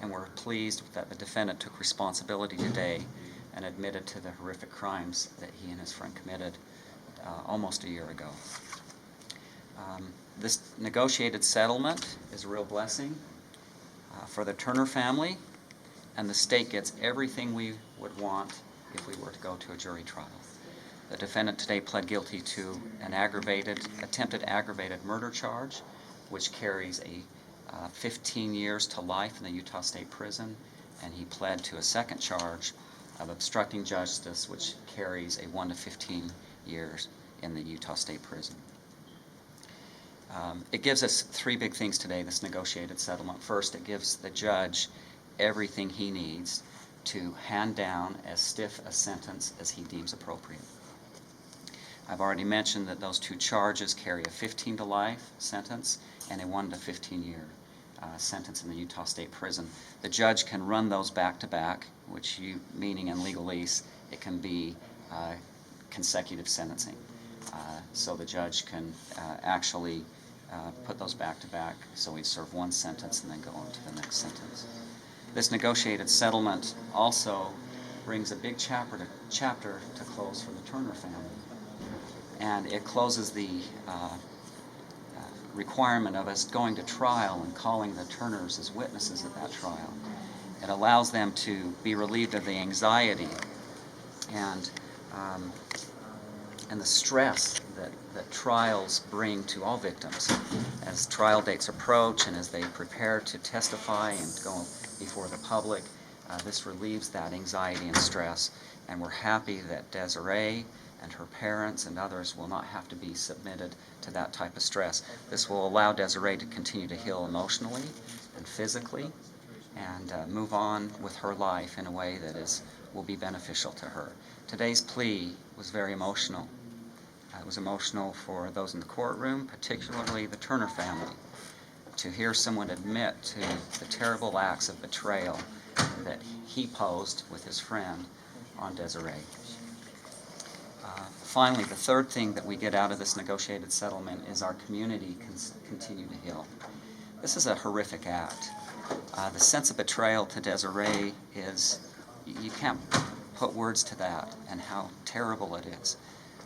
and we're pleased that the defendant took responsibility today and admitted to the horrific crimes that he and his friend committed almost a year ago. This negotiated settlement is a real blessing for the Turner family, and the state gets everything we would want if we were to go to a jury trial. The defendant today pled guilty to an attempted aggravated murder charge, which carries a 15 years to life in the Utah State Prison, and he pled to a second charge of obstructing justice, which carries a 1 to 15 years in the Utah State Prison. It gives us three big things today, this negotiated settlement. First, it gives the judge everything he needs to hand down as stiff a sentence as he deems appropriate. I've already mentioned that those two charges carry a 15 to life sentence and a 1 to 15 year sentence in the Utah State Prison. The judge can run those back to back, meaning in legalese, it can be consecutive sentencing. So the judge can actually put those back to back, so we serve one sentence and then go on to the next sentence. This negotiated settlement also brings a big chapter to close for the Turner family. And it closes the requirement of us going to trial and calling the Turners as witnesses at that trial. It allows them to be relieved of the anxiety and the stress that trials bring to all victims. As trial dates approach and as they prepare to testify and go before the public, this relieves that anxiety and stress, and we're happy that Deserae and her parents and others will not have to be submitted to that type of stress. This will allow Deserae to continue to heal emotionally and physically and move on with her life in a way that will be beneficial to her. Today's plea was very emotional. It was emotional for those in the courtroom, particularly the Turner family, to hear someone admit to the terrible acts of betrayal that he posed with his friend on Deserae. Finally, the third thing that we get out of this negotiated settlement is our community can continue to heal. This is a horrific act. The sense of betrayal to Deserae is, you can't put words to that and how terrible it is.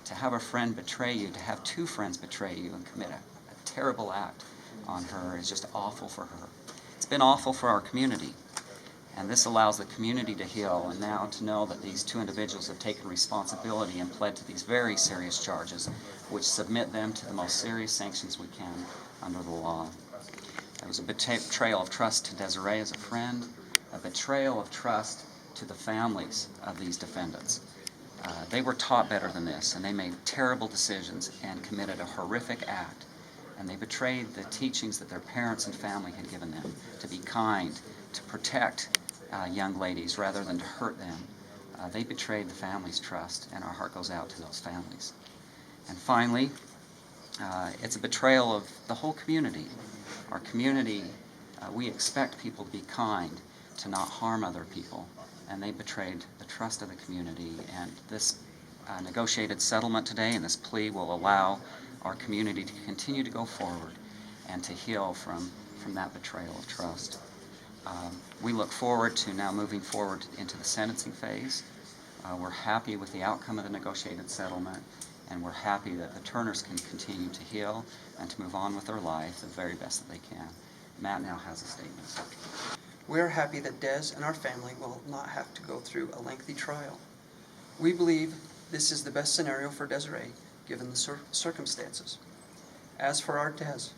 To have a friend betray you, to have two friends betray you and commit a terrible act on her is just awful for her. It's been awful for our community. And this allows the community to heal, and now to know that these two individuals have taken responsibility and pled to these very serious charges, which submit them to the most serious sanctions we can under the law. It was a betrayal of trust to Deserae as a friend, a betrayal of trust to the families of these defendants. They were taught better than this, and they made terrible decisions and committed a horrific act. And they betrayed the teachings that their parents and family had given them, to be kind, to protect young ladies rather than to hurt them. They betrayed the family's trust, and our heart goes out to those families. And finally, it's a betrayal of the whole community. Our community, we expect people to be kind, to not harm other people, and they betrayed the trust of the community. And this negotiated settlement today and this plea will allow our community to continue to go forward and to heal from that betrayal of trust. We look forward to now moving forward into the sentencing phase. We're happy with the outcome of the negotiated settlement, and we're happy that the Turners can continue to heal and to move on with their life the very best that they can. Matt now has a statement. We are happy that Des and our family will not have to go through a lengthy trial. We believe this is the best scenario for Deserae, given the circumstances. As for our Des,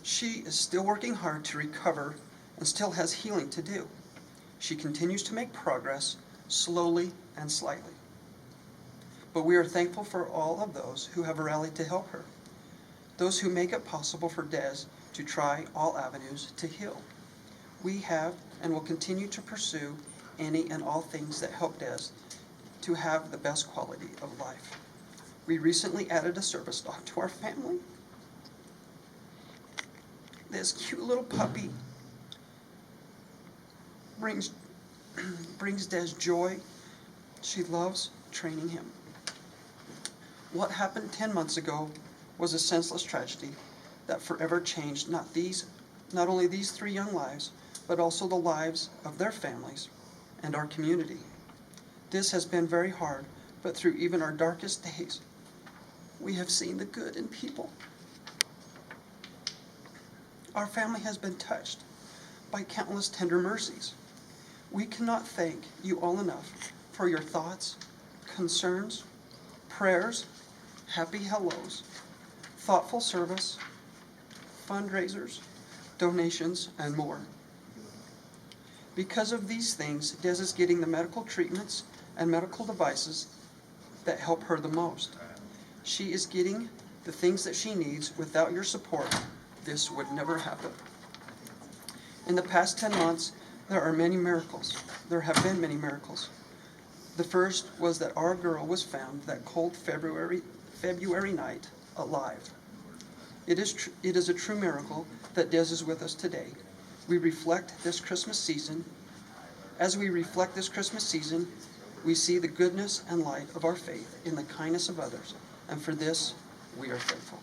she is still working hard to recover and still has healing to do. She continues to make progress, slowly and slightly. But we are thankful for all of those who have rallied to help her, those who make it possible for Des to try all avenues to heal. We have and will continue to pursue any and all things that help Des to have the best quality of life. We recently added a service dog to our family. This cute little puppy brings Des joy. She loves training him. What happened 10 months ago was a senseless tragedy, that forever changed not only these 3 young lives, but also the lives of their families and our community. This has been very hard, but through even our darkest days, we have seen the good in people. Our family has been touched by countless tender mercies. We cannot thank you all enough for your thoughts, concerns, prayers, happy hellos, thoughtful service, fundraisers, donations, and more. Because of these things, Des is getting the medical treatments and medical devices that help her the most. She is getting the things that she needs. Without your support, this would never happen. In the past 10 months, there have been many miracles. The first was that our girl was found that cold February night alive. It is a true miracle that Des is with us today. As we reflect this Christmas season, we see the goodness and light of our faith in the kindness of others, and for this, we are thankful.